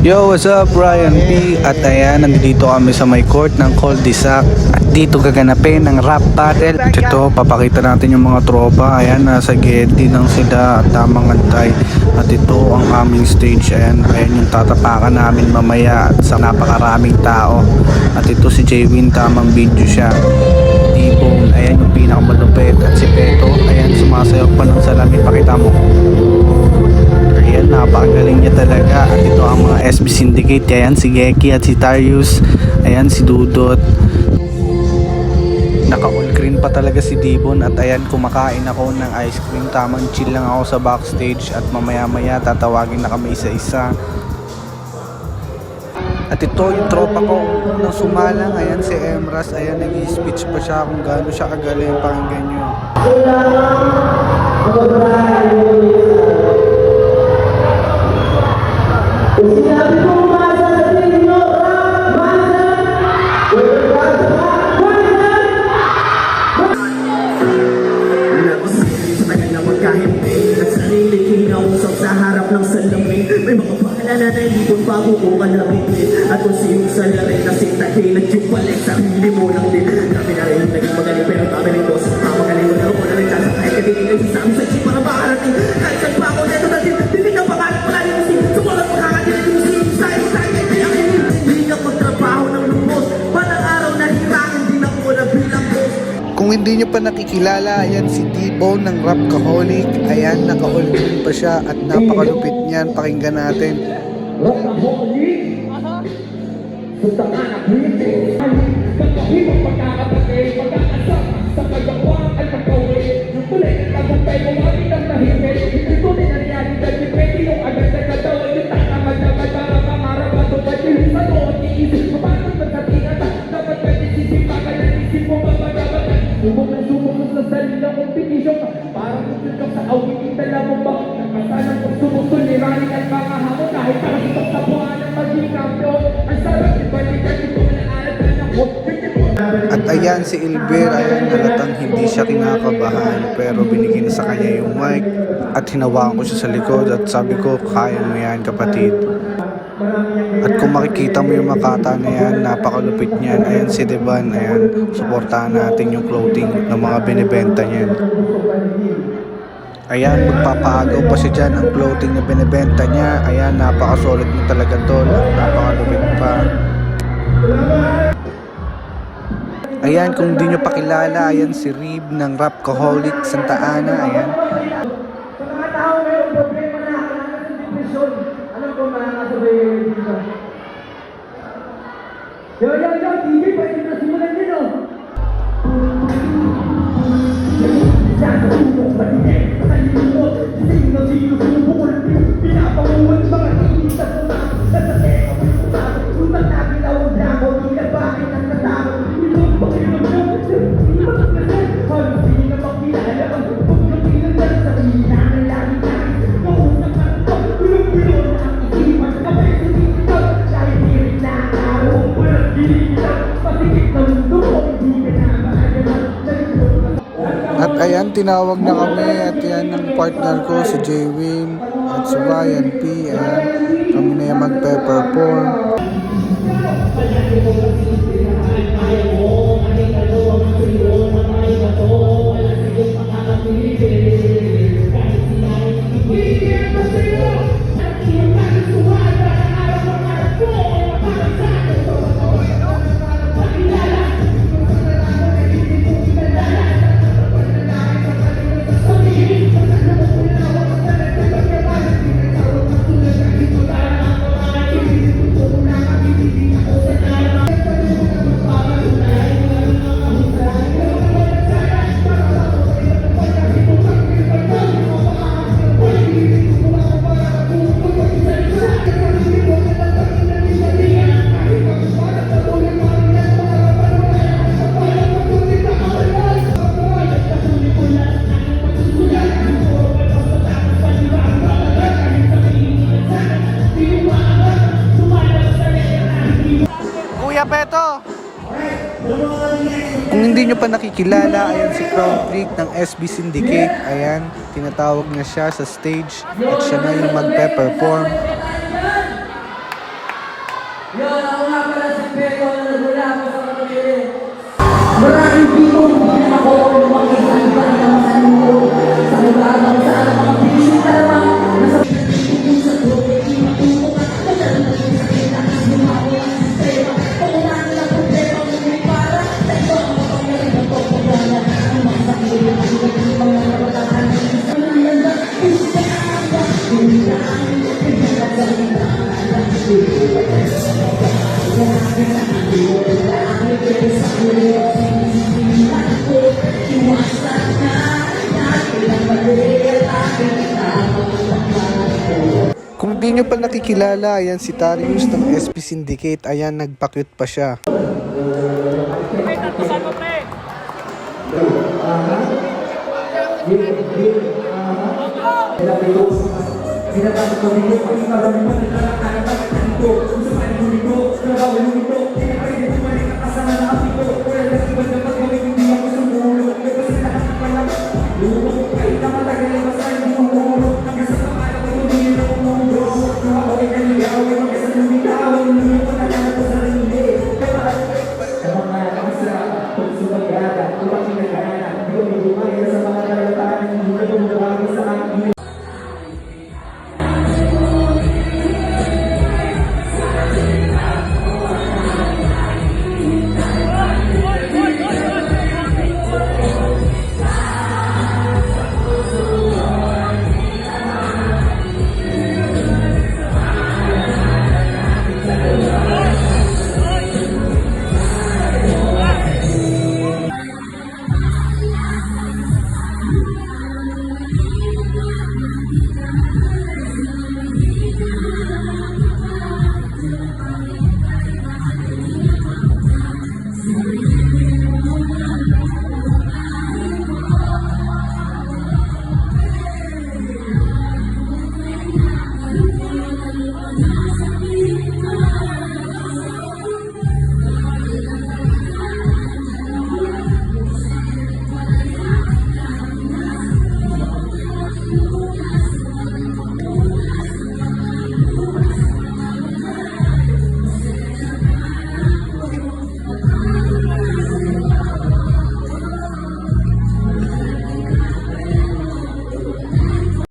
Yo, what's up? Ryan P. At ayan, nandito kami sa may court ng Cul-de-Sac. At dito gaganapin ng rap battle. At ito, papakita natin yung mga tropa. Ayan, nasa gate lang sila at tamang antay. At ito ang aming stage. Ayan yung tatapakan namin mamaya at sa napakaraming tao. At ito si J-Win, tamang video siya. T-Bone, ayan yung pinakamalupit. At si Peto, ayan, sumasayaw pa ng salamin. Pakita mo. Ayan, napakagaling niya talaga. At ito ang mga SB Syndicate. Ayan, si Geki at si Tarius. Ayan, si Dudot. Naka-all green pa talaga si Dibon. At ayan, kumakain ako ng ice cream. Tamang chill lang ako sa backstage. At mamaya-maya tatawagin na kami isa-isa. At ito yung tropa ko unang sumalang. Ayan, si Emras. Ayan, nag-i-speech pa siya kung gaano siya kagaling. Pakinggan nyo. Sinabi ko umasa sa inyo, sa kanila magkahimping at sarili kinausap sa harap ng salamin. May mga paalala na hindi ko bago ko kalabitin. At kung siyong salarin na sintahin at yung balik sarili mo lang din. Kami na rin naging magaling pero kami rin ko sa magaling ko na ako na rin sa kahit katitigay sa sami sa chip para makarating. Kahit saan pa ako neto natin, hindi ka pangarap pala yung si sumulat makakadinig yung si say kaya hindi ka magtrabaho ng lumos. Panang araw na hirangin din ako na bilang boss. Kung hindi nyo pa nakikilala, ayan si T-Bone ng Rapkaholic. Ayan, naka-all green pa siya at napakalupit niyan. Pakinggan natin. Rapkaholic! Punta ka na quitting! Pagkahimang pagkakapatid, pagkakasama sa paggawa at pagkawin. Yung tuloy na tagumpay mo, wali ng tahimik. Ito din ang realidad, yung pwede yung agad na katawan. Yung takamad na magkara, pangarap at tupad. Yung sa doon, iisip mo, paano magkatingat? Dapat pwede sisipakan at isip mo mapagabatan. Subok sa sarili ng kompetisyon. Parang tutulog sa awitin, dala mo ba? Nagpasalang kung sumusuliranin at mga hamon. Kahit parang sa buwan ng maging kampiyon. Ang sarap, ibalikan ito na alat na ako. At ayan si Ilber, ayan halatang hindi siya kinakabahan pero binigyan sa kanya yung mic at hinawakan ko siya sa likod at sabi ko, kaya mo yan kapatid. At kung makikita mo yung makata na yan, napakalupit niyan. Ayan si Devan, ayan, suportahan natin yung clothing ng mga binibenta niyan. Ayan, magpapaagaw pa siya dyan ang clothing na binibenta niya. Ayan, napakasolid mo talaga tol, napakalupit pa. Ayan, kung di nyo pakilala, ayan si Rib ng Rapkaholic Santa Ana, ayan. Sa mga tao mayroong problema na kailangan sa depresyon. Alam ko makakasabihin dito. Yo, TV, pwede na simulan din, oh. Sino sinubukol, pinapanguhan mga iisa ko na sa teka mo yung tao. Utang na pinawag na ako, di na bakit ang katao. Ilong pakilong mo, halos di na makilala ang pagkakilang na sa ilangan lagi tayo. Maunang ang pagkulong-kulong na ang isipan. Kapay sumitaw, dahil hirit na ang araw. Walang gilitaw, patigit na mundo ko, hindi ka na maagaman. At ayan, tinawag na kami at yan ang partner ko, si J-Win at si Ryan P. Ayan, kami na yung magpe-perform. Kuya Peto! Kung hindi nyo pa nakikilala, ayan si Crown Freak ng SB Syndicate. Ayan, tinatawag na siya sa stage at siya na yung magpe-perform. di nyo pa nakikilala, ayan si Tarius ng SP Syndicate. Ayan, nagpa-cute pa siya.